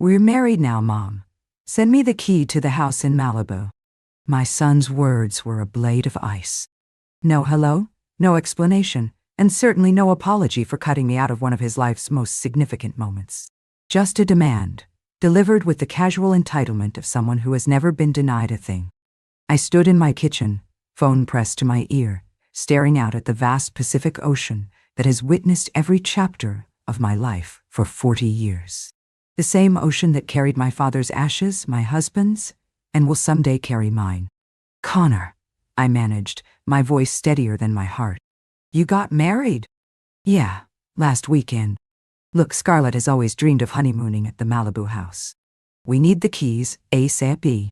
We're married now, Mom. Send me the key to the house in Malibu. My son's words were a blade of ice. No hello, no explanation, and certainly no apology for cutting me out of one of his life's most significant moments. Just a demand, delivered with the casual entitlement of someone who has never been denied a thing. I stood in my kitchen, phone pressed to my ear, staring out at the vast Pacific Ocean that has witnessed every chapter of my life for 40 years. The same ocean that carried my father's ashes, my husband's, and will someday carry mine. Connor, I managed, my voice steadier than my heart. You got married? Yeah, last weekend. Look, Scarlett has always dreamed of honeymooning at the Malibu house. We need the keys, ASAP.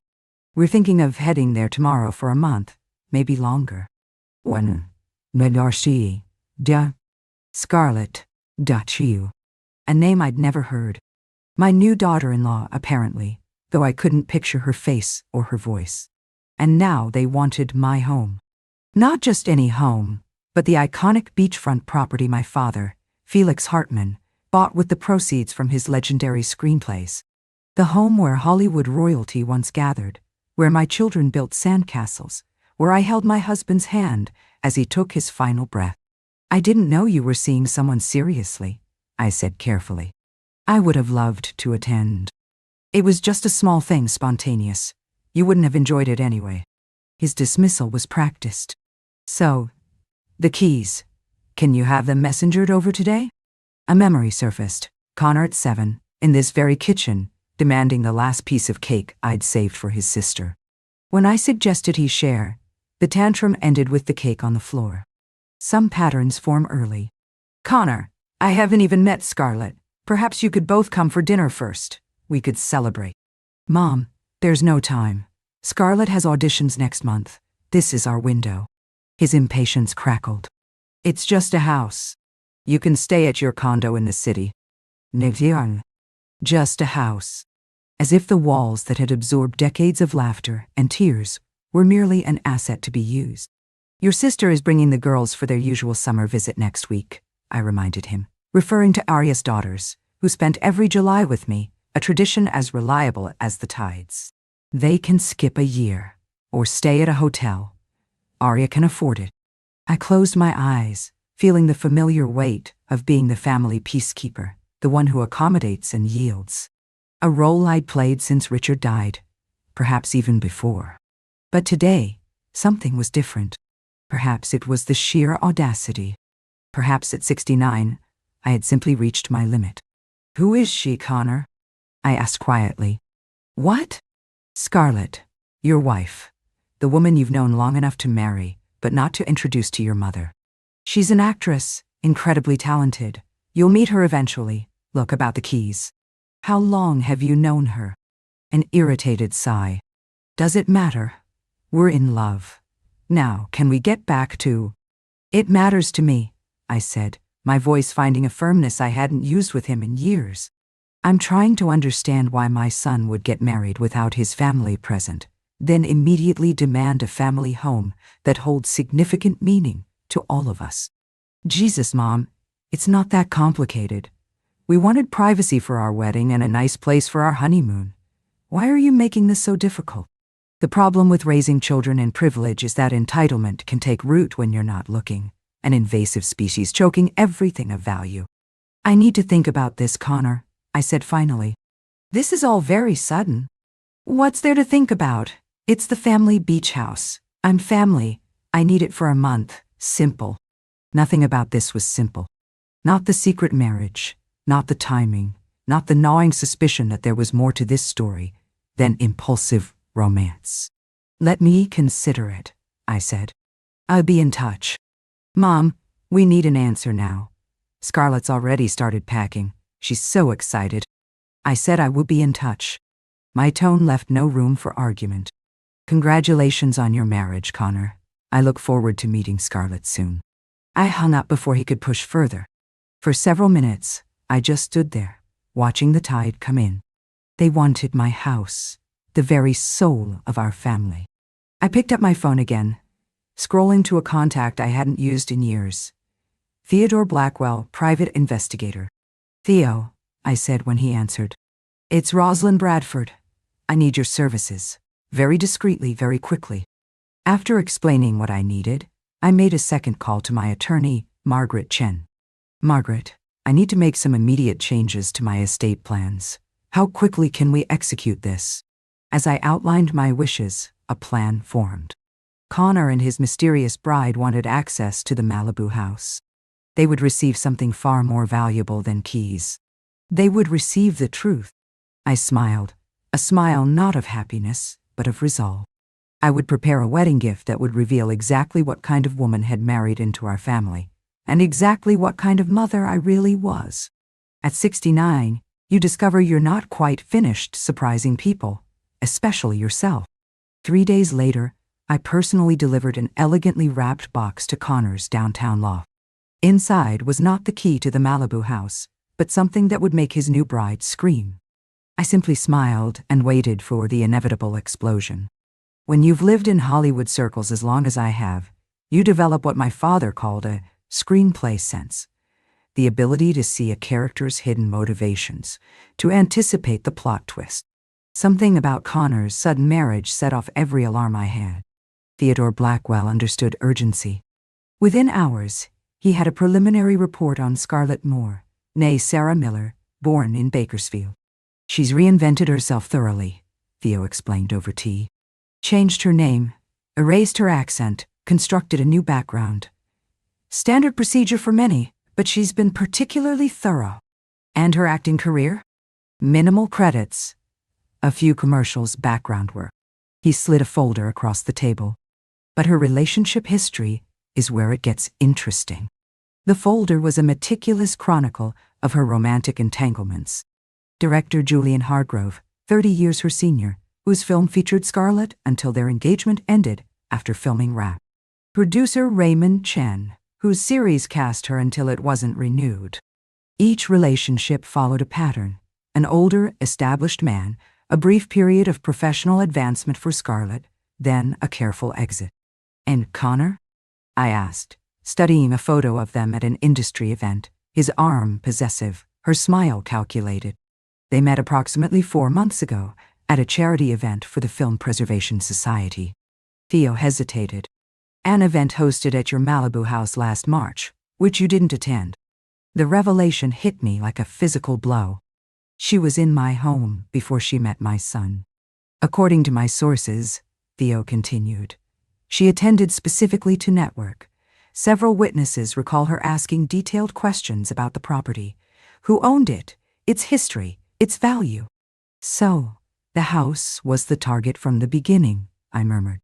We're thinking of heading there tomorrow for a month, maybe longer. When? Medarshi. Da. Scarlett. Dachiu. A name I'd never heard. My new daughter-in-law, apparently, though I couldn't picture her face or her voice. And now they wanted my home. Not just any home, but the iconic beachfront property my father, Felix Hartman, bought with the proceeds from his legendary screenplays. The home where Hollywood royalty once gathered, where my children built sandcastles, where I held my husband's hand as he took his final breath. I didn't know you were seeing someone seriously, I said carefully. I would have loved to attend. It was just a small thing, spontaneous. You wouldn't have enjoyed it anyway. His dismissal was practiced. So, the keys. Can you have them messengered over today? A memory surfaced, Connor at 7, in this very kitchen, demanding the last piece of cake I'd saved for his sister. When I suggested he share, the tantrum ended with the cake on the floor. Some patterns form early. Connor, I haven't even met Scarlett. Perhaps you could both come for dinner first. We could celebrate. Mom, there's no time. Scarlett has auditions next month. This is our window. His impatience crackled. It's just a house. You can stay at your condo in the city. Nevian. Just a house. As if the walls that had absorbed decades of laughter and tears were merely an asset to be used. Your sister is bringing the girls for their usual summer visit next week, I reminded him, referring to Arya's daughters, who spent every July with me, a tradition as reliable as the tides. They can skip a year, or stay at a hotel. Arya can afford it. I closed my eyes, feeling the familiar weight of being the family peacekeeper, the one who accommodates and yields. A role I'd played since Richard died, perhaps even before. But today, something was different. Perhaps it was the sheer audacity. Perhaps at 69, I had simply reached my limit. Who is she, Connor? I asked quietly. What? Scarlett, your wife. The woman you've known long enough to marry, but not to introduce to your mother. She's an actress, incredibly talented. You'll meet her eventually. Look, about the keys. How long have you known her? An irritated sigh. Does it matter? We're in love. Now, can we get back to... It matters to me, I said, my voice finding a firmness I hadn't used with him in years. I'm trying to understand why my son would get married without his family present, then immediately demand a family home that holds significant meaning to all of us. Jesus, Mom, it's not that complicated. We wanted privacy for our wedding and a nice place for our honeymoon. Why are you making this so difficult? The problem with raising children in privilege is that entitlement can take root when you're not looking, an invasive species choking everything of value. I need to think about this, Connor, I said finally. This is all very sudden. What's there to think about? It's the family beach house. I'm family. I need it for a month. Simple. Nothing about this was simple. Not the secret marriage, not the timing, not the gnawing suspicion that there was more to this story than impulsive romance. Let me consider it, I said. I'll be in touch. Mom, we need an answer now. Scarlett's already started packing. She's so excited. I said I would be in touch. My tone left no room for argument. Congratulations on your marriage, Connor. I look forward to meeting Scarlett soon. I hung up before he could push further. For several minutes, I just stood there, watching the tide come in. They wanted my house, the very soul of our family. I picked up my phone again, scrolling to a contact I hadn't used in years. Theodore Blackwell, private investigator. Theo, I said when he answered. It's Rosalind Bradford. I need your services. Very discreetly, very quickly. After explaining what I needed, I made a second call to my attorney, Margaret Chen. Margaret, I need to make some immediate changes to my estate plans. How quickly can we execute this? As I outlined my wishes, a plan formed. Connor and his mysterious bride wanted access to the Malibu house. They would receive something far more valuable than keys. They would receive the truth. I smiled, a smile not of happiness, but of resolve. I would prepare a wedding gift that would reveal exactly what kind of woman had married into our family, and exactly what kind of mother I really was. At 69, you discover you're not quite finished surprising people, especially yourself. 3 days later, I personally delivered an elegantly wrapped box to Connor's downtown loft. Inside was not the key to the Malibu house, but something that would make his new bride scream. I simply smiled and waited for the inevitable explosion. When you've lived in Hollywood circles as long as I have, you develop what my father called a screenplay sense. The ability to see a character's hidden motivations, to anticipate the plot twist. Something about Connor's sudden marriage set off every alarm I had. Theodore Blackwell understood urgency. Within hours, he had a preliminary report on Scarlett Moore, née Sarah Miller, born in Bakersfield. She's reinvented herself thoroughly, Theo explained over tea. Changed her name, erased her accent, constructed a new background. Standard procedure for many, but she's been particularly thorough. And her acting career? Minimal credits. A few commercials, background work. He slid a folder across the table. But her relationship history is where it gets interesting. The folder was a meticulous chronicle of her romantic entanglements. Director Julian Hargrove, 30 years her senior, whose film featured Scarlett until their engagement ended after filming Wrap. Producer Raymond Chen, whose series cast her until it wasn't renewed. Each relationship followed a pattern. An older, established man, a brief period of professional advancement for Scarlett, then a careful exit. And Connor? I asked, studying a photo of them at an industry event, his arm possessive, her smile calculated. They met approximately 4 months ago, at a charity event for the Film Preservation Society. Theo hesitated. An event hosted at your Malibu house last March, which you didn't attend. The revelation hit me like a physical blow. She was in my home before she met my son. According to my sources, Theo continued, she attended specifically to network. Several witnesses recall her asking detailed questions about the property. Who owned it? Its history? Its value? So, the house was the target from the beginning, I murmured.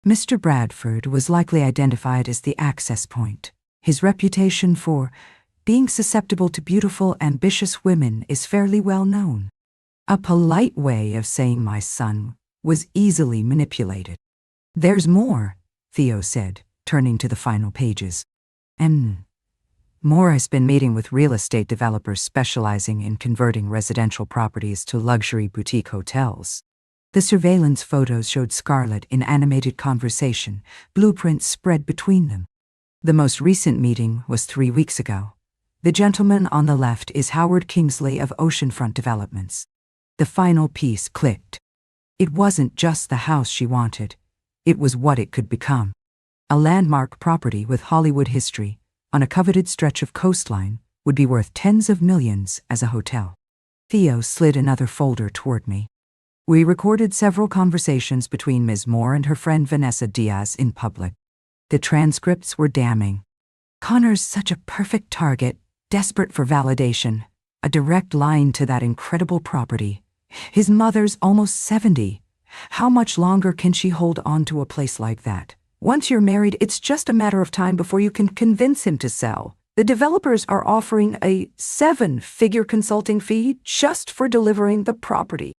Mr. Bradford was likely identified as the access point. His reputation for being susceptible to beautiful, ambitious women is fairly well known. A polite way of saying my son was easily manipulated. There's more, Theo said, turning to the final pages. Moore has been meeting with real estate developers specializing in converting residential properties to luxury boutique hotels. The surveillance photos showed Scarlett in animated conversation, blueprints spread between them. The most recent meeting was 3 weeks ago. The gentleman on the left is Howard Kingsley of Oceanfront Developments. The final piece clicked. It wasn't just the house she wanted. It was what it could become. A landmark property with Hollywood history, on a coveted stretch of coastline, would be worth tens of millions as a hotel. Theo slid another folder toward me. We recorded several conversations between Ms. Moore and her friend Vanessa Diaz in public. The transcripts were damning. Connor's such a perfect target, desperate for validation, a direct line to that incredible property. His mother's almost 70. How much longer can she hold on to a place like that? Once you're married, it's just a matter of time before you can convince him to sell. The developers are offering a 7-figure consulting fee just for delivering the property.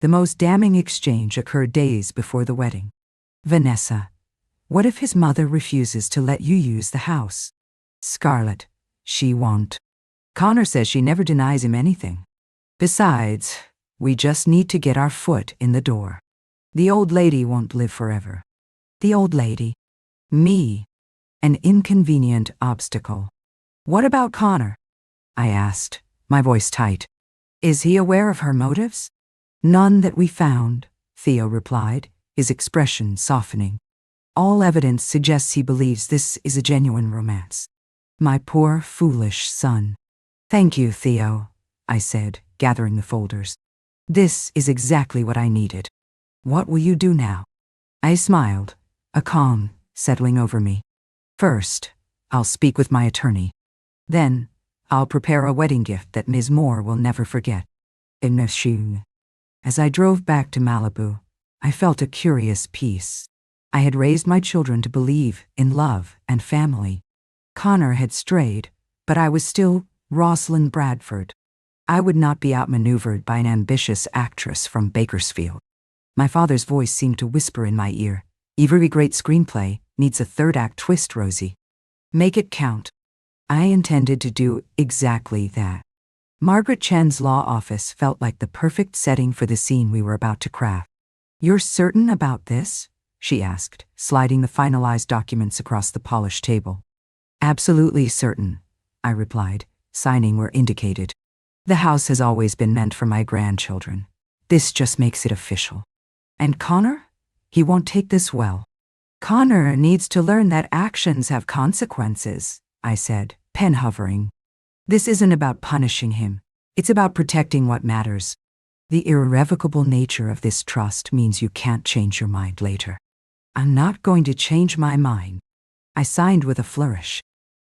The most damning exchange occurred days before the wedding. Vanessa, what if his mother refuses to let you use the house? Scarlett, she won't. Connor says she never denies him anything. Besides, we just need to get our foot in the door. The old lady won't live forever. The old lady. Me. An inconvenient obstacle. What about Connor? I asked, my voice tight. Is he aware of her motives? None that we found, Theo replied, his expression softening. All evidence suggests he believes this is a genuine romance. My poor, foolish son. Thank you, Theo, I said, gathering the folders. This is exactly what I needed. What will you do now? I smiled, a calm settling over me. First, I'll speak with my attorney. Then, I'll prepare a wedding gift that Ms. Moore will never forget. As I drove back to Malibu, I felt a curious peace. I had raised my children to believe in love and family. Connor had strayed, but I was still Rosalind Bradford. I would not be outmaneuvered by an ambitious actress from Bakersfield. My father's voice seemed to whisper in my ear, "Every great screenplay needs a third-act twist, Rosie. Make it count." I intended to do exactly that. Margaret Chen's law office felt like the perfect setting for the scene we were about to craft. "You're certain about this?" she asked, sliding the finalized documents across the polished table. "Absolutely certain," I replied, signing where indicated. "The house has always been meant for my grandchildren. This just makes it official." "And Connor? He won't take this well." "Connor needs to learn that actions have consequences," I said, pen hovering. "This isn't about punishing him. It's about protecting what matters. The irrevocable nature of this trust means you can't change your mind later." "I'm not going to change my mind." I signed with a flourish.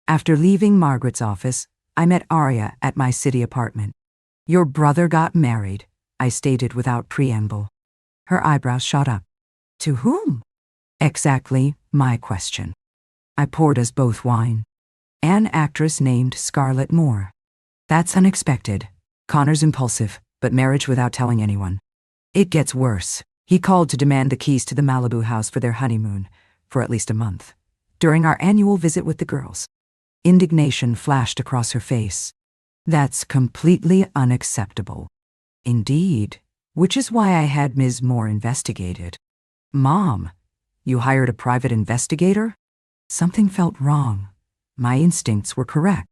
After leaving Margaret's office, I met Arya at my city apartment. "Your brother got married," I stated without preamble. Her eyebrows shot up. "To whom?" Exactly my question. I poured us both wine. "An actress named Scarlett Moore." "That's unexpected. Connor's impulsive, but marriage without telling anyone." "It gets worse. He called to demand the keys to the Malibu house for their honeymoon, for at least a month, during our annual visit with the girls." Indignation flashed across her face. "That's completely unacceptable." "Indeed, which is why I had Ms. Moore investigated." "Mom, you hired a private investigator?" Something felt wrong. My instincts were correct.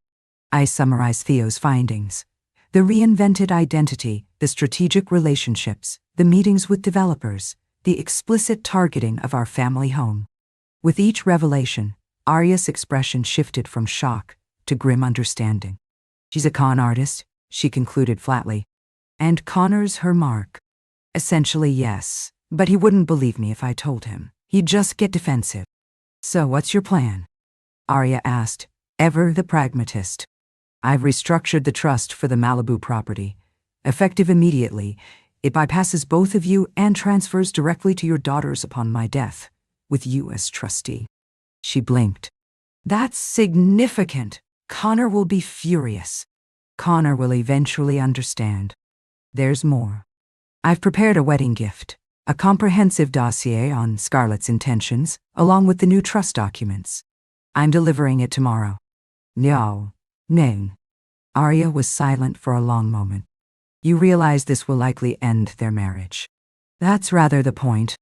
I summarized Theo's findings. The reinvented identity, the strategic relationships, the meetings with developers, the explicit targeting of our family home. With each revelation, Arya's expression shifted from shock to grim understanding. "She's a con artist," she concluded flatly. "And Connor's her mark." "Essentially, yes, but he wouldn't believe me if I told him. He'd just get defensive." "So what's your plan?" Arya asked, ever the pragmatist. "I've restructured the trust for the Malibu property. Effective immediately, it bypasses both of you and transfers directly to your daughters upon my death, with you as trustee." She blinked. "That's significant. Connor will be furious." "Connor will eventually understand. There's more. I've prepared a wedding gift, a comprehensive dossier on Scarlett's intentions, along with the new trust documents. I'm delivering it tomorrow." "No. Noon." Arya was silent for a long moment. "You realize this will likely end their marriage." "That's rather the point.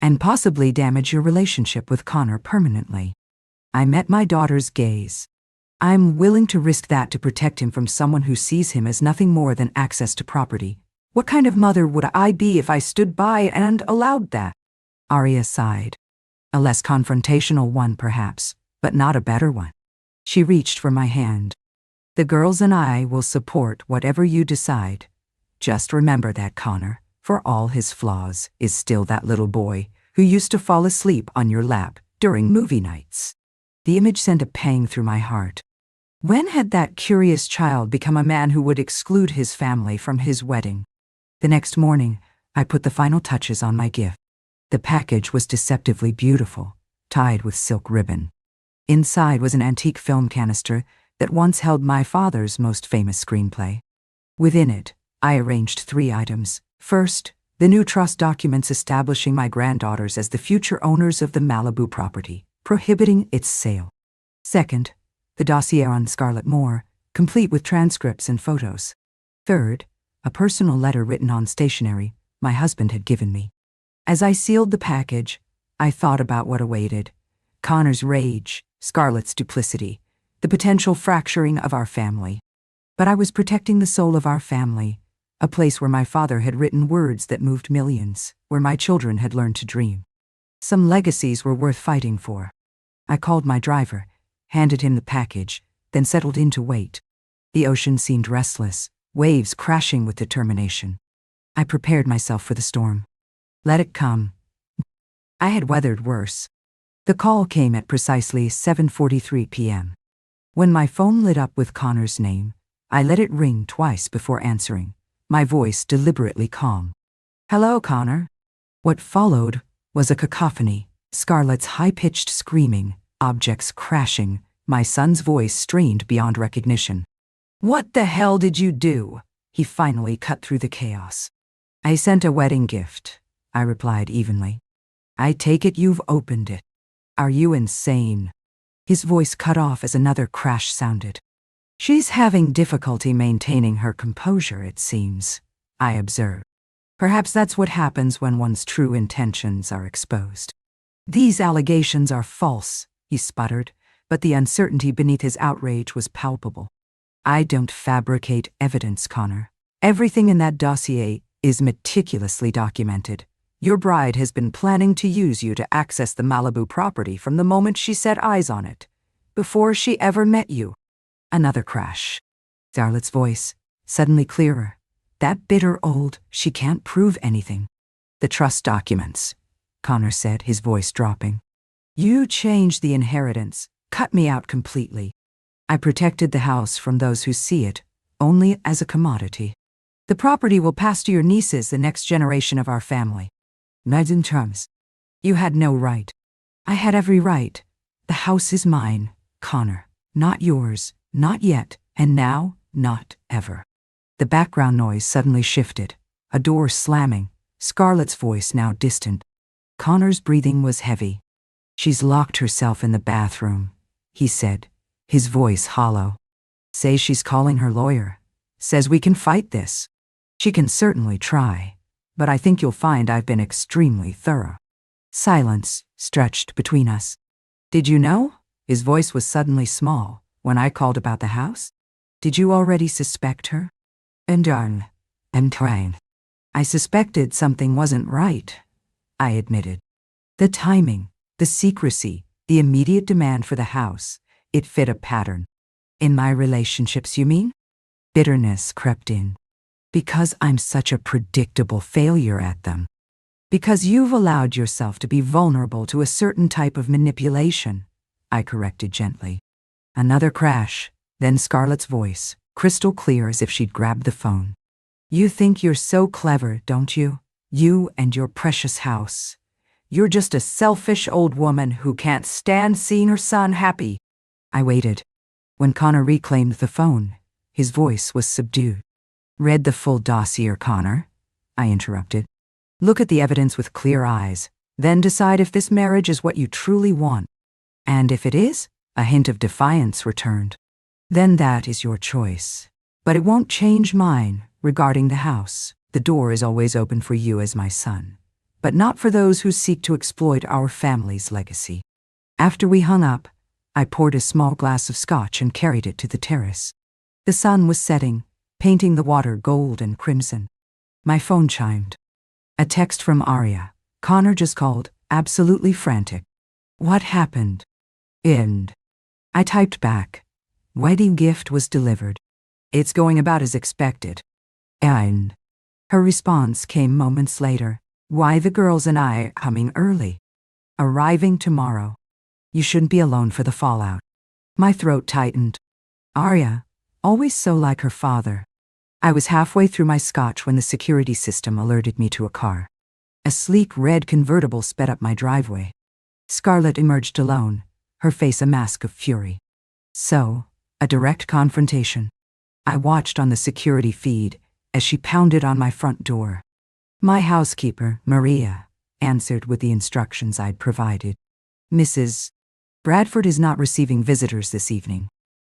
And possibly damage your relationship with Connor permanently." I met my daughter's gaze. "I'm willing to risk that to protect him from someone who sees him as nothing more than access to property. What kind of mother would I be if I stood by and allowed that?" Arya sighed. "A less confrontational one, perhaps, but not a better one." She reached for my hand. "The girls and I will support whatever you decide. Just remember that Connor, for all his flaws, is still that little boy who used to fall asleep on your lap during movie nights." The image sent a pang through my heart. When had that curious child become a man who would exclude his family from his wedding? The next morning, I put the final touches on my gift. The package was deceptively beautiful, tied with silk ribbon. Inside was an antique film canister that once held my father's most famous screenplay. Within it, I arranged 3 items. First, the new trust documents establishing my granddaughters as the future owners of the Malibu property, prohibiting its sale. Second, the dossier on Scarlett Moore, complete with transcripts and photos. Third, a personal letter written on stationery my husband had given me. As I sealed the package, I thought about what awaited. Connor's rage, Scarlett's duplicity, the potential fracturing of our family. But I was protecting the soul of our family, a place where my father had written words that moved millions, where my children had learned to dream. Some legacies were worth fighting for. I called my driver, handed him the package, then settled in to wait. The ocean seemed restless, waves crashing with determination. I prepared myself for the storm. Let it come. I had weathered worse. The call came at precisely 7:43 p.m. When my phone lit up with Connor's name, I let it ring twice before answering, my voice deliberately calm. "Hello, Connor." What followed was a cacophony, Scarlett's high-pitched screaming, objects crashing, my son's voice strained beyond recognition. "What the hell did you do?" He finally cut through the chaos. "I sent a wedding gift," I replied evenly. "I take it you've opened it. Are you insane?" His voice cut off as another crash sounded. "She's having difficulty maintaining her composure, it seems," I observed. "Perhaps that's what happens when one's true intentions are exposed." "These allegations are false," he sputtered, but the uncertainty beneath his outrage was palpable. "I don't fabricate evidence, Connor. Everything in that dossier is meticulously documented. Your bride has been planning to use you to access the Malibu property from the moment she set eyes on it, before she ever met you." Another crash. Scarlett's voice, suddenly clearer. "That bitter old, she can't prove anything." "The trust documents," Connor said, his voice dropping. "You changed the inheritance, cut me out completely. I protected the house from those who see it only as a commodity. The property will pass to your nieces, the next generation of our family. Not in terms. You had no right." "I had every right. The house is mine, Connor. Not yours, not yet, and now, not ever." The background noise suddenly shifted, a door slamming, Scarlett's voice now distant. Connor's breathing was heavy. "She's locked herself in the bathroom," he said, his voice hollow. "Say she's calling her lawyer. Says we can fight this. She can certainly try, but I think you'll find I've been extremely thorough." Silence stretched between us. "Did you know?" His voice was suddenly small when I called about the house. "Did you already suspect her?" "And I'm trying." "I suspected something wasn't right," I admitted. The timing, the secrecy, the immediate demand for the house, it fit a pattern. "In my relationships, you mean?" Bitterness crept in. "Because I'm such a predictable failure at them. Because you've allowed yourself to be vulnerable to a certain type of manipulation," I corrected gently. Another crash, then Scarlett's voice, crystal clear as if she'd grabbed the phone. "You think you're so clever, don't you? You and your precious house. You're just a selfish old woman who can't stand seeing her son happy." I waited. When Connor reclaimed the phone, his voice was subdued. "Read the full dossier, Connor," I interrupted. "Look at the evidence with clear eyes, then decide if this marriage is what you truly want. And if it is," a hint of defiance returned, "then that is your choice. But it won't change mine regarding the house. The door is always open for you as my son, but not for those who seek to exploit our family's legacy." After we hung up, I poured a small glass of scotch and carried it to the terrace. The sun was setting, painting the water gold and crimson. My phone chimed. A text from Arya. "Connor just called, absolutely frantic. What happened?" "End." I typed back. "Wedding gift was delivered. It's going about as expected." "End." Her response came moments later. "Why the girls and I are coming early. Arriving tomorrow. You shouldn't be alone for the fallout." My throat tightened. Arya, always so like her father. I was halfway through my scotch when the security system alerted me to a car. A sleek red convertible sped up my driveway. Scarlett emerged alone, her face a mask of fury. So, a direct confrontation. I watched on the security feed as she pounded on my front door. My housekeeper, Maria, answered with the instructions I'd provided. "Mrs. Bradford is not receiving visitors this evening."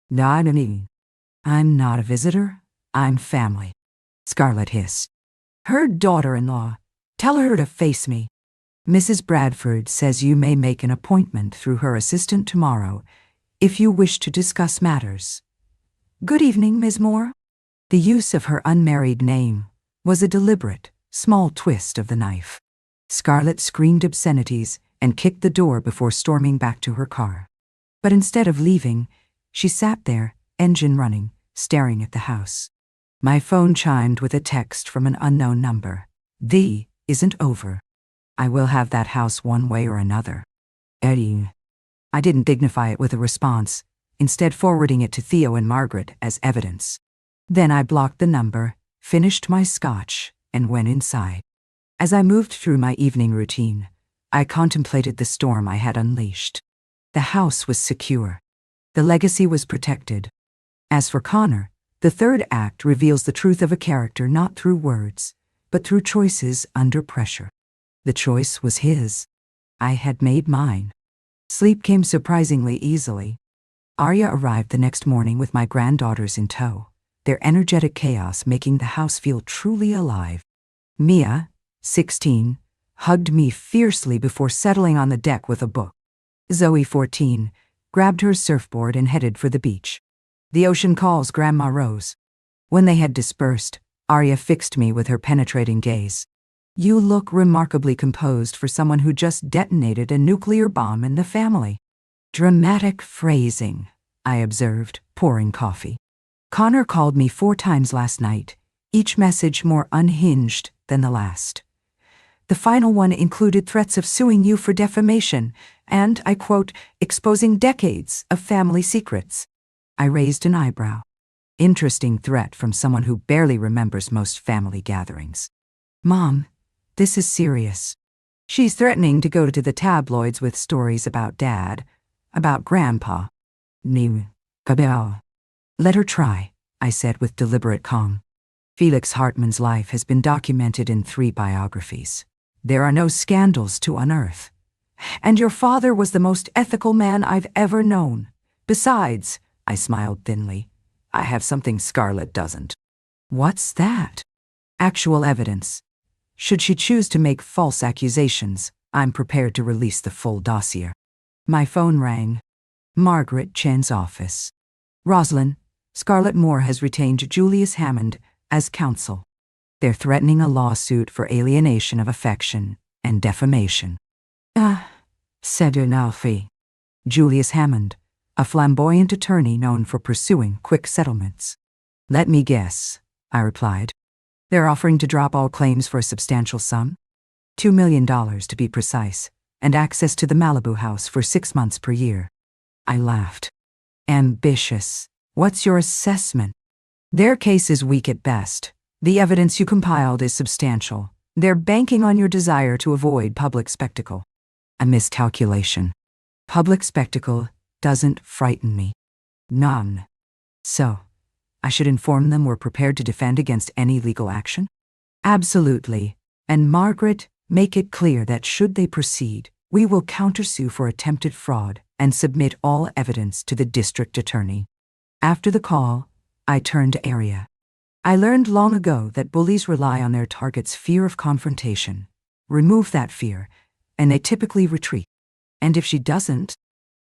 "Not me." "I'm not a visitor. I'm family," Scarlett hissed. "Her daughter-in-law. Tell her to face me." "Mrs. Bradford says you may make an appointment through her assistant tomorrow if you wish to discuss matters." "Good evening, Ms. Moore." The use of her unmarried name was a deliberate, small twist of the knife. Scarlett screamed obscenities and kicked the door before storming back to her car. But instead of leaving, she sat there, engine running, staring at the house. My phone chimed with a text from an unknown number. "The isn't over. I will have that house one way or another. Eddie." I didn't dignify it with a response, instead forwarding it to Theo and Margaret as evidence. Then I blocked the number, finished my scotch, and went inside. As I moved through my evening routine, I contemplated the storm I had unleashed. The house was secure. The legacy was protected. As for Connor, the third act reveals the truth of a character not through words, but through choices under pressure. The choice was his. I had made mine. Sleep came surprisingly easily. Arya arrived the next morning with my granddaughters in tow, their energetic chaos making the house feel truly alive. Mia, 16, hugged me fiercely before settling on the deck with a book. Zoe, 14, grabbed her surfboard and headed for the beach. "The ocean calls, Grandma Rose." When they had dispersed, Arya fixed me with her penetrating gaze. "You look remarkably composed for someone who just detonated a nuclear bomb in the family." "Dramatic phrasing," I observed, pouring coffee. "Connor called me 4 times last night, each message more unhinged than the last. The final one included threats of suing you for defamation and, I quote, exposing decades of family secrets." I raised an eyebrow. Interesting threat from someone who barely remembers most family gatherings. "Mom, this is serious. She's threatening to go to the tabloids with stories about Dad, about Grandpa. Ni kabel." "Let her try," I said with deliberate calm. "Felix Hartman's life has been documented in 3 biographies. There are no scandals to unearth. And your father was the most ethical man I've ever known. Besides," I smiled thinly, "I have something Scarlett doesn't." "What's that?" "Actual evidence. Should she choose to make false accusations, I'm prepared to release the full dossier." My phone rang. Margaret Chen's office. "Rosalind, Scarlett Moore has retained Julius Hammond as counsel. They're threatening a lawsuit for alienation of affection and defamation." Said Alfie. Julius Hammond, a flamboyant attorney known for pursuing quick settlements. "Let me guess," I replied. "They're offering to drop all claims for a substantial sum? $2 million to be precise, and access to the Malibu house for 6 months per year." I laughed. "Ambitious. What's your assessment?" "Their case is weak at best. The evidence you compiled is substantial. They're banking on your desire to avoid public spectacle." A miscalculation. Public spectacle doesn't frighten me. None. "So, I should inform them we're prepared to defend against any legal action?" "Absolutely. And Margaret, make it clear that should they proceed, we will countersue for attempted fraud and submit all evidence to the district attorney." After the call, I turned to Arya. "I learned long ago that bullies rely on their target's fear of confrontation. Remove that fear, and they typically retreat. And if she doesn't,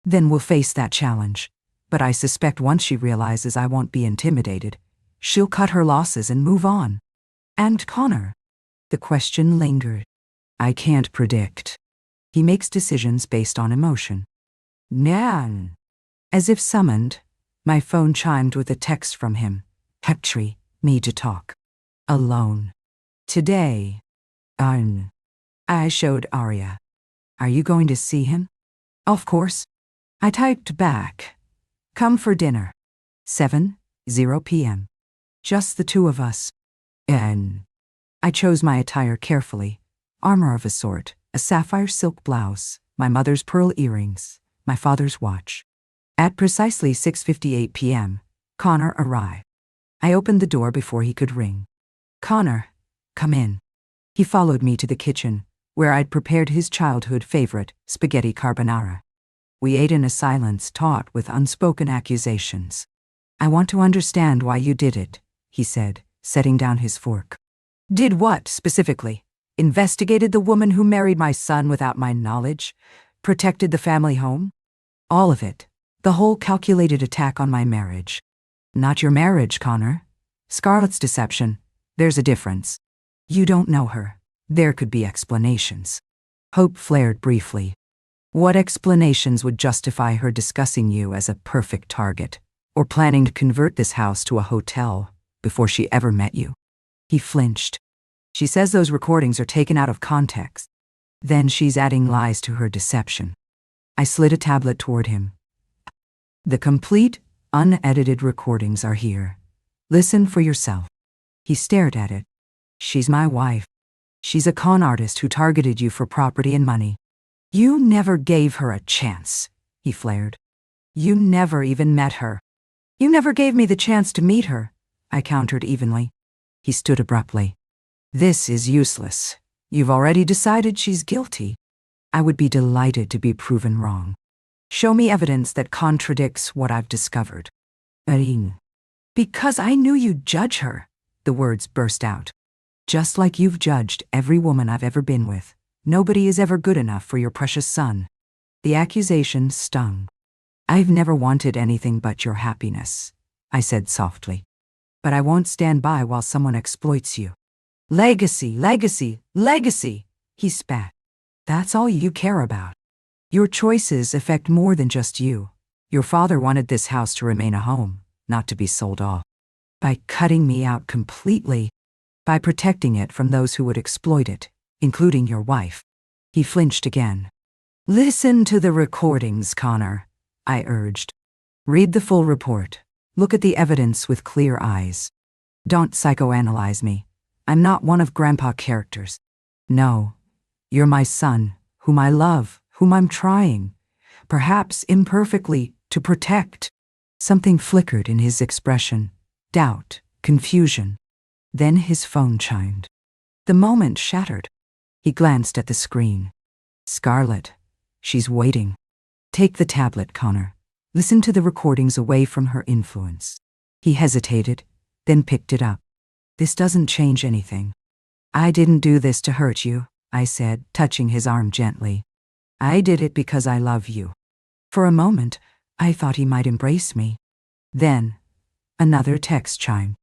then we'll face that challenge. But I suspect once she realizes I won't be intimidated, she'll cut her losses and move on." "And Connor?" The question lingered. "I can't predict. He makes decisions based on emotion." "Nan." As if summoned, my phone chimed with a text from him. "Petri, need to talk. Alone. Today." I showed Arya. "Are you going to see him?" "Of course." I typed back. "Come for dinner. 7:00 p.m. Just the 2 of us." And I chose my attire carefully. Armor of a sort, a sapphire silk blouse, my mother's pearl earrings, my father's watch. At precisely 6:58 p.m., Connor arrived. I opened the door before he could ring. "Connor, come in." He followed me to the kitchen, where I'd prepared his childhood favorite, spaghetti carbonara. We ate in a silence taut with unspoken accusations. "I want to understand why you did it," he said, setting down his fork. "Did what, specifically? Investigated the woman who married my son without my knowledge? Protected the family home?" "All of it. The whole calculated attack on my marriage." "Not your marriage, Connor. Scarlett's deception. There's a difference." You don't know her. There could be explanations. Hope flared briefly. What explanations would justify her discussing you as a perfect target, or planning to convert this house to a hotel before she ever met you? He flinched. She says those recordings are taken out of context. Then she's adding lies to her deception. I slid a tablet toward him. The complete, unedited recordings are here. Listen for yourself. He stared at it. She's my wife. She's a con artist who targeted you for property and money. You never gave her a chance, he flared. You never even met her. You never gave me the chance to meet her, I countered evenly. He stood abruptly. This is useless. You've already decided she's guilty. I would be delighted to be proven wrong. Show me evidence that contradicts what I've discovered. Because I knew you'd judge her, the words burst out. Just like you've judged every woman I've ever been with. Nobody is ever good enough for your precious son. The accusation stung. I've never wanted anything but your happiness, I said softly. But I won't stand by while someone exploits you. Legacy, legacy, legacy, he spat. That's all you care about. Your choices affect more than just you. Your father wanted this house to remain a home, not to be sold off. By cutting me out completely, by protecting it from those who would exploit it, including your wife. He flinched again. Listen to the recordings, Connor, I urged. Read the full report. Look at the evidence with clear eyes. Don't psychoanalyze me. I'm not one of Grandpa's characters. No, you're my son, whom I love, whom I'm trying, perhaps imperfectly, to protect. Something flickered in his expression. Doubt, confusion. Then his phone chimed. The moment shattered. He glanced at the screen. Scarlett. She's waiting. Take the tablet, Connor. Listen to the recordings away from her influence. He hesitated, then picked it up. This doesn't change anything. I didn't do this to hurt you, I said, touching his arm gently. I did it because I love you. For a moment, I thought he might embrace me. Then, another text chimed.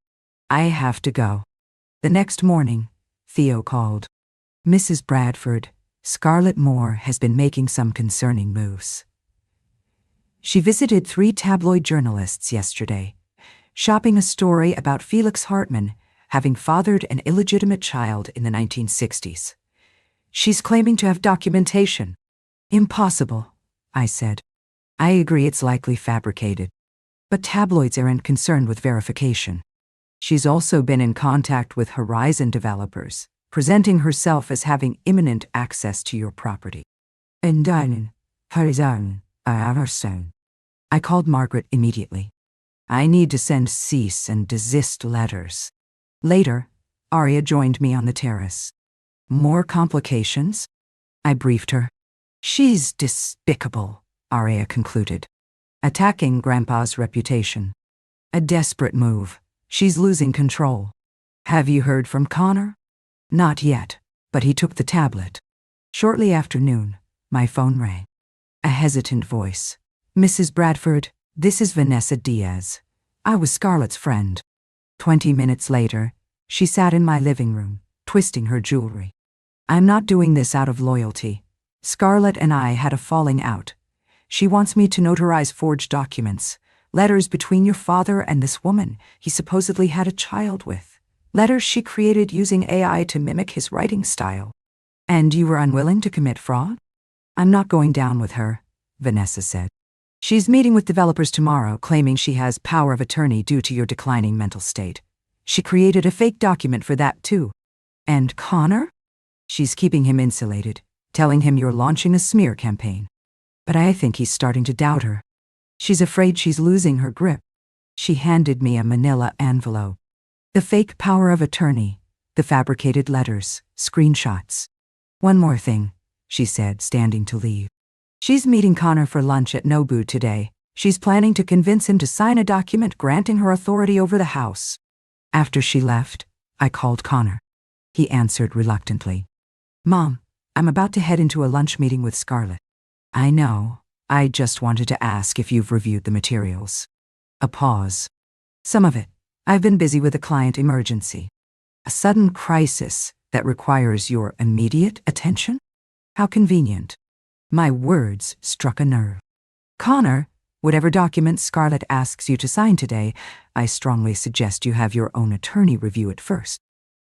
I have to go. The next morning, Theo called. Mrs. Bradford, Scarlett Moore has been making some concerning moves. She visited 3 tabloid journalists yesterday, shopping a story about Felix Hartman having fathered an illegitimate child in the 1960s. She's claiming to have documentation. Impossible, I said. I agree it's likely fabricated. But tabloids aren't concerned with verification. She's also been in contact with Horizon developers, presenting herself as having imminent access to your property. And Horizon, I called Margaret immediately. I need to send cease and desist letters. Later, Arya joined me on the terrace. More complications? I briefed her. She's despicable, Arya concluded. Attacking Grandpa's reputation. A desperate move. She's losing control. Have you heard from Connor? Not yet, but he took the tablet. Shortly after noon, my phone rang. A hesitant voice. Mrs. Bradford, this is Vanessa Diaz. I was Scarlett's friend. 20 minutes later, she sat in my living room, twisting her jewelry. I'm not doing this out of loyalty. Scarlett and I had a falling out. She wants me to notarize forged documents, letters between your father and this woman he supposedly had a child with. Letters she created using AI to mimic his writing style. And you were unwilling to commit fraud? I'm not going down with her, Vanessa said. She's meeting with developers tomorrow, claiming she has power of attorney due to your declining mental state. She created a fake document for that, too. And Connor? She's keeping him insulated, telling him you're launching a smear campaign. But I think he's starting to doubt her. She's afraid she's losing her grip. She handed me a manila envelope. The fake power of attorney, the fabricated letters, screenshots. One more thing, she said, standing to leave. She's meeting Connor for lunch at Nobu today. She's planning to convince him to sign a document granting her authority over the house. After she left, I called Connor. He answered reluctantly. Mom, I'm about to head into a lunch meeting with Scarlett. I know. I just wanted to ask if you've reviewed the materials. A pause. Some of it. I've been busy with a client emergency. A sudden crisis that requires your immediate attention? How convenient. My words struck a nerve. Connor, whatever documents Scarlett asks you to sign today, I strongly suggest you have your own attorney review it first.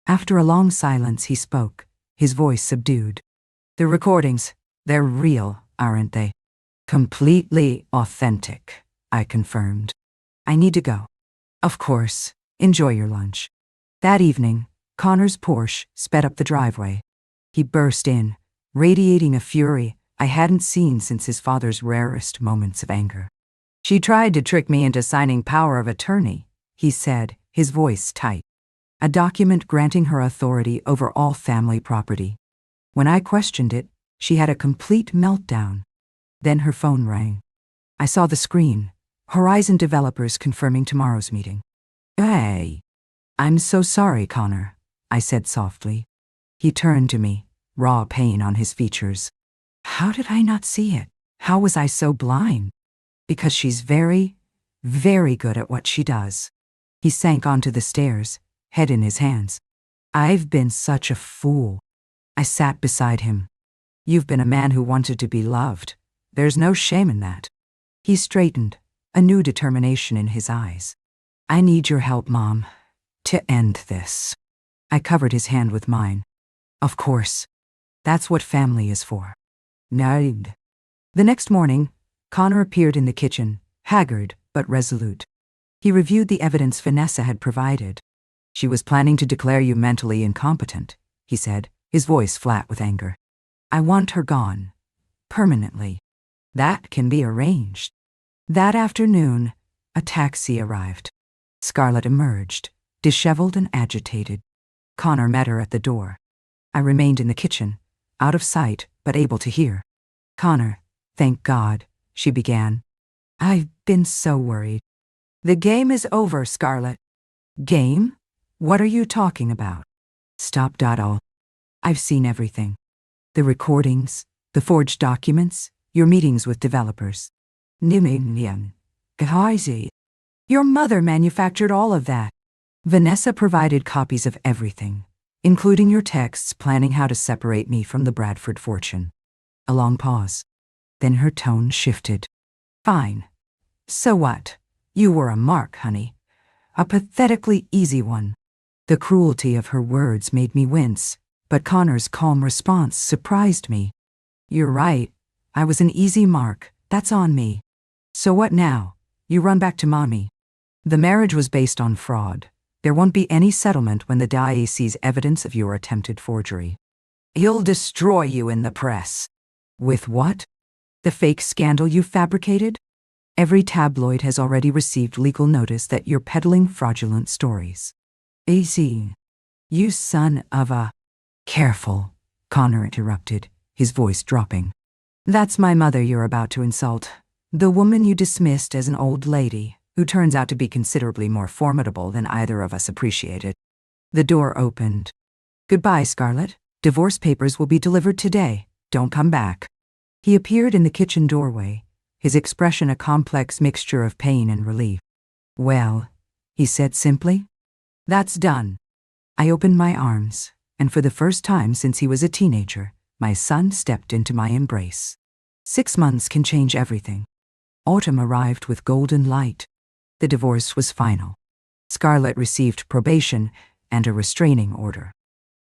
After a long silence, he spoke, his voice subdued. The recordings, they're real, aren't they? Completely authentic, I confirmed. I need to go. Of course. Enjoy your lunch. That evening, Connor's Porsche sped up the driveway. He burst in, radiating a fury I hadn't seen since his father's rarest moments of anger. She tried to trick me into signing power of attorney, he said, his voice tight. A document granting her authority over all family property. When I questioned it, she had a complete meltdown. Then her phone rang. I saw the screen. Horizon Developers confirming tomorrow's meeting. Hey. I'm so sorry, Connor, I said softly. He turned to me, raw pain on his features. How did I not see it? How was I so blind? Because she's very, very good at what she does. He sank onto the stairs, head in his hands. I've been such a fool. I sat beside him. You've been a man who wanted to be loved. There's no shame in that. He straightened, a new determination in his eyes. I need your help, Mom, to end this. I covered his hand with mine. Of course. That's what family is for. Naid. The next morning, Connor appeared in the kitchen, haggard but resolute. He reviewed the evidence Vanessa had provided. She was planning to declare you mentally incompetent, he said, his voice flat with anger. I want her gone. Permanently. That can be arranged. That afternoon, a taxi arrived. Scarlett emerged, disheveled and agitated. Connor met her at the door. I remained in the kitchen, out of sight but able to hear. Connor, thank God, she began. I've been so worried. The game is over, Scarlett. Game? What are you talking about? Stop, Dotto. I've seen everything. The recordings, the forged documents, your meetings with developers. Niminian. Gehazi. Your mother manufactured all of that. Vanessa provided copies of everything, including your texts planning how to separate me from the Bradford fortune. A long pause. Then her tone shifted. Fine. So what? You were a mark, honey. A pathetically easy one. The cruelty of her words made me wince, but Connor's calm response surprised me. You're right. I was an easy mark. That's on me. So what now? You run back to Mommy. The marriage was based on fraud. There won't be any settlement when the DIE sees evidence of your attempted forgery. He'll destroy you in the press. With what? The fake scandal you fabricated? Every tabloid has already received legal notice that you're peddling fraudulent stories. Easy. You son of a... Careful, Connor interrupted, his voice dropping. That's my mother you're about to insult. The woman you dismissed as an old lady, who turns out to be considerably more formidable than either of us appreciated. The door opened. Goodbye, Scarlett. Divorce papers will be delivered today. Don't come back. He appeared in the kitchen doorway, his expression a complex mixture of pain and relief. Well, he said simply, that's done. I opened my arms, and for the first time since he was a teenager, my son stepped into my embrace. 6 months can change everything. Autumn arrived with golden light. The divorce was final. Scarlett received probation and a restraining order.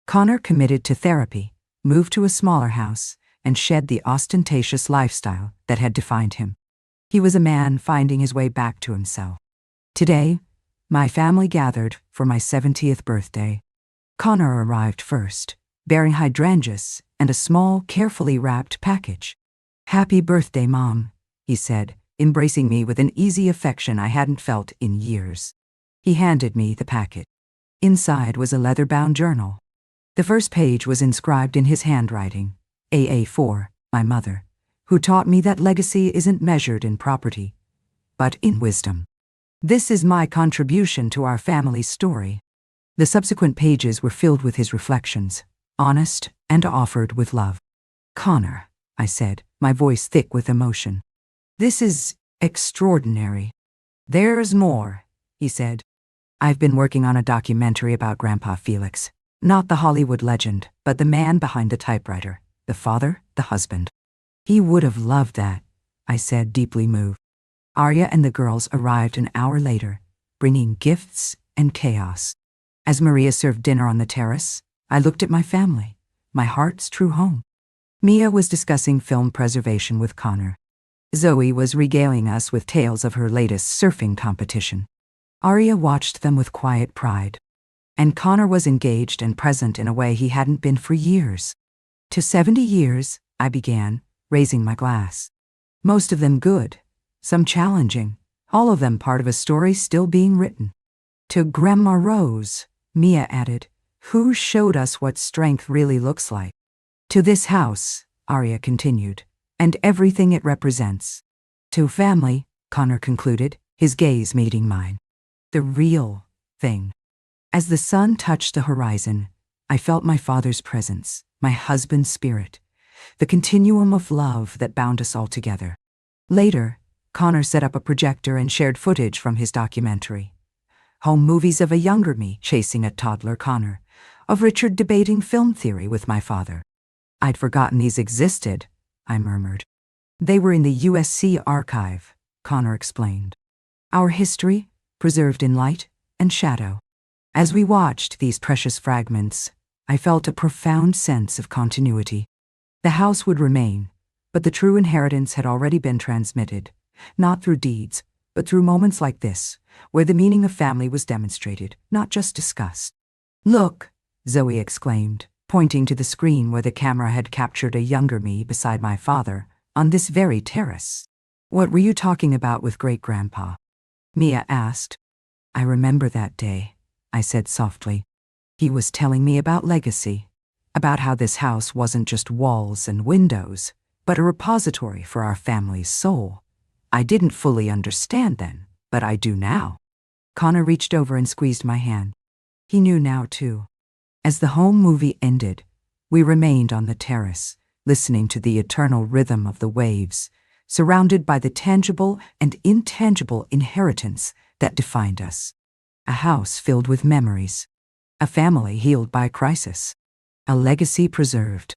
Connor committed to therapy, moved to a smaller house, and shed the ostentatious lifestyle that had defined him. He was a man finding his way back to himself. Today, my family gathered for my 70th birthday. Connor arrived first, bearing hydrangeas and a small, carefully wrapped package. Happy birthday, Mom, he said, embracing me with an easy affection I hadn't felt in years. He handed me the packet. Inside was a leather-bound journal. The first page was inscribed in his handwriting, AA4, my mother, who taught me that legacy isn't measured in property, but in wisdom. This is my contribution to our family's story. The subsequent pages were filled with his reflections, honest and offered with love. Connor, I said, my voice thick with emotion. This is extraordinary. There's more, he said. I've been working on a documentary about Grandpa Felix. Not the Hollywood legend, but the man behind the typewriter. The father, the husband. He would have loved that, I said, deeply moved. Arya and the girls arrived an hour later, bringing gifts and chaos. As Maria served dinner on the terrace, I looked at my family, my heart's true home. Mia was discussing film preservation with Connor. Zoe was regaling us with tales of her latest surfing competition. Arya watched them with quiet pride. And Connor was engaged and present in a way he hadn't been for years. To 70 years, I began, raising my glass. Most of them good, some challenging, all of them part of a story still being written. To Grandma Rose, Mia added, who showed us what strength really looks like. To this house, Arya continued, and everything it represents. To family, Connor concluded, his gaze meeting mine. The real thing. As the sun touched the horizon, I felt my father's presence, my husband's spirit, the continuum of love that bound us all together. Later, Connor set up a projector and shared footage from his documentary. Home movies of a younger me chasing a toddler Connor, of Richard debating film theory with my father. I'd forgotten these existed, I murmured. They were in the USC archive, Connor explained. Our history, preserved in light and shadow. As we watched these precious fragments, I felt a profound sense of continuity. The house would remain, but the true inheritance had already been transmitted, not through deeds, but through moments like this, where the meaning of family was demonstrated, not just discussed. Look, Zoe exclaimed, pointing to the screen where the camera had captured a younger me beside my father, on this very terrace. What were you talking about with great-grandpa? Mia asked. I remember that day, I said softly. He was telling me about legacy, about how this house wasn't just walls and windows, but a repository for our family's soul. I didn't fully understand then, but I do now. Connor reached over and squeezed my hand. He knew now, too. As the home movie ended, we remained on the terrace, listening to the eternal rhythm of the waves, surrounded by the tangible and intangible inheritance that defined us. A house filled with memories. A family healed by crisis. A legacy preserved.